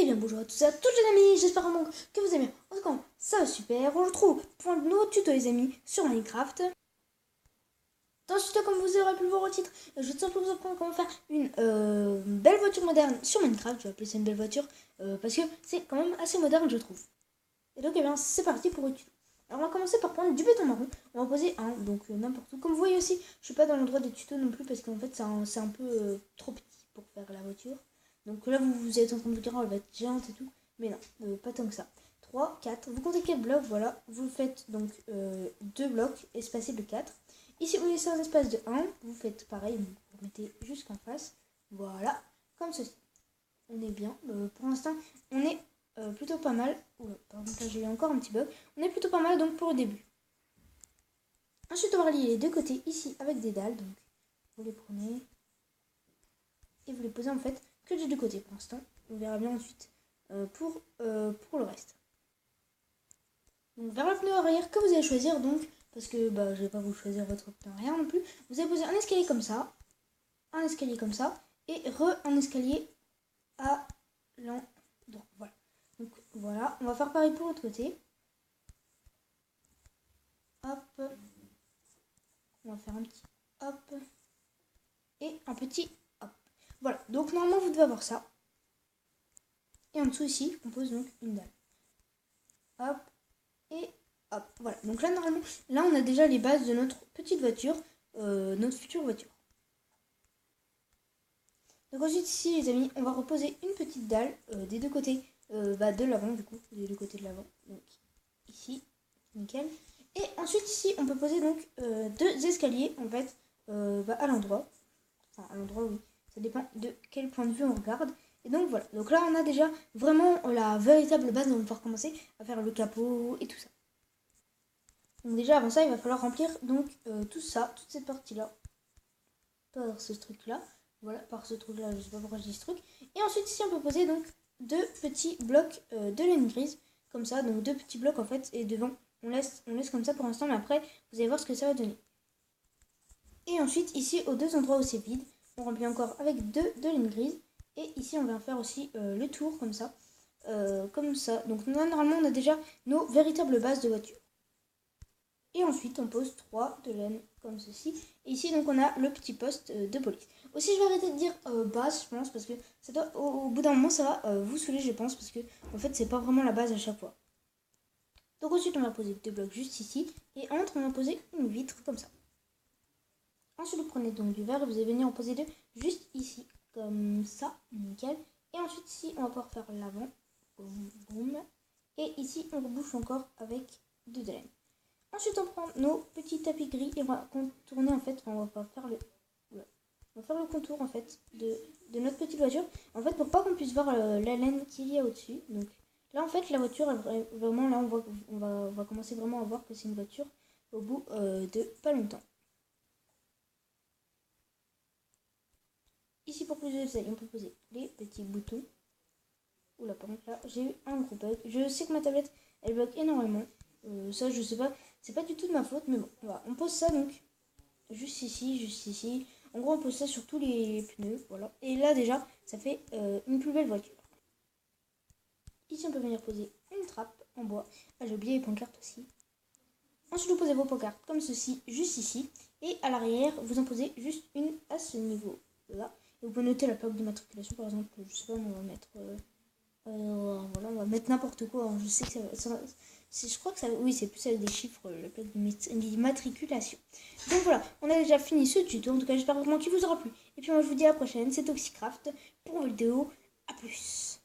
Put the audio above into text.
bien bonjour à tous et à toutes les amis, j'espère vraiment que vous allez bien. En tout cas, ça va super, on se retrouve pour un nouveau tuto les amis sur Minecraft. Dans ce tuto, comme vous aurez pu le voir au titre, je vais tout simplement vous apprendre comment faire une belle voiture moderne sur Minecraft. Je vais appeler ça une belle voiture parce que c'est quand même assez moderne je trouve. Et donc eh bien c'est parti pour le tuto. Alors on va commencer par prendre du béton marron, on va poser un, donc n'importe où. Comme vous voyez aussi, je suis pas dans l'endroit des tutos non plus parce qu'en fait c'est un peu trop petit pour faire la voiture. Donc là vous êtes en train de vous dire oh, elle va être géante et tout, mais non, pas tant que ça. 3, 4, vous comptez 4 blocs, voilà, vous faites donc 2 blocs espacés de 4. Ici vous laissez un espace de 1, vous faites pareil, vous mettez jusqu'en face, voilà, comme ceci. On est bien, pour l'instant on est plutôt pas mal. Oula, par contre là j'ai eu encore un petit bug. On est plutôt pas mal donc pour le début. Ensuite on va relier les deux côtés ici avec des dalles. Donc vous les prenez et vous les posez en fait que des deux côtés pour l'instant. On verra bien ensuite pour le reste. Donc vers le pneu arrière que vous allez choisir donc, parce que je vais pas vous choisir votre pneu arrière non plus. Vous allez poser un escalier comme ça, et un escalier à l'endroit. Voilà. Donc voilà, on va faire pareil pour l'autre côté. Hop. On va faire un petit hop. Et un petit hop. Voilà, donc normalement vous devez avoir ça. Et en dessous ici, on pose donc une dalle. Hop. Et hop. Voilà, donc là normalement, là on a déjà les bases de notre petite voiture, notre future voiture. Donc ensuite ici les amis, on va reposer une petite dalle des deux côtés de l'avant du coup, des deux côtés de l'avant. Donc ici, nickel. Et ensuite ici on peut poser donc deux escaliers en fait à l'endroit. Enfin à l'endroit oui, ça dépend de quel point de vue on regarde. Et donc voilà, donc là on a déjà vraiment la véritable base, on va pouvoir commencer à faire le capot et tout ça. Donc déjà avant ça il va falloir remplir donc tout ça, toute cette partie là, par ce truc là. Voilà, par ce truc là, je sais pas pourquoi je dis ce truc. Et ensuite ici on peut poser donc deux petits blocs de laine grise, comme ça, donc deux petits blocs en fait, et devant on laisse comme ça pour l'instant, mais après vous allez voir ce que ça va donner. Et ensuite ici aux deux endroits où c'est vide, on remplit encore avec de laine grise. Et ici on va faire aussi le tour comme ça. Donc normalement on a déjà nos véritables bases de voiture. Et ensuite on pose 3 de laine comme ceci. Et ici donc on a le petit poste de police. Aussi je vais arrêter de dire base je pense, parce que ça doit, au bout d'un moment ça va vous saouler je pense, parce que en fait c'est pas vraiment la base à chaque fois. Donc ensuite on va poser deux blocs juste ici. Et entre on va poser une vitre comme ça. Ensuite vous prenez donc du verre et vous allez venir en poser deux juste ici. Comme ça, nickel. Et ensuite ici on va pouvoir faire l'avant. Boum. Et ici on rebouche encore avec de laine. Ensuite on prend nos petits tapis gris et on va contourner en fait, on va faire le contour en fait de notre petite voiture. En fait pour pas qu'on puisse voir la laine qu'il y a au-dessus. Donc là en fait la voiture, vraiment là on va commencer vraiment à voir que c'est une voiture au bout de pas longtemps. Ici pour plus de détails on peut poser les petits boutons. Oula par contre là j'ai eu un gros bug. Je sais que ma tablette elle bloque énormément. Ça je sais pas, c'est pas du tout de ma faute, mais bon, voilà. On pose ça donc juste ici. En gros on pose ça sur tous les pneus, voilà. Et là déjà ça fait une plus belle voiture. Ici on peut venir poser une trappe en bois. Ah j'ai oublié les pancartes aussi. Ensuite vous posez vos pancartes comme ceci, juste ici. Et à l'arrière vous en posez juste une à ce niveau là. Et vous pouvez noter la plaque d'immatriculation par exemple, je sais pas, on va mettre... voilà, on va mettre n'importe quoi, hein. Je sais que je crois que ça, oui, c'est plus avec des chiffres, la plaque d'immatriculation. Donc voilà, on a déjà fini ce tuto. En tout cas, j'espère vraiment qu'il vous aura plu. Et puis moi, je vous dis à la prochaine. C'est Toxicraft pour une vidéo. À plus.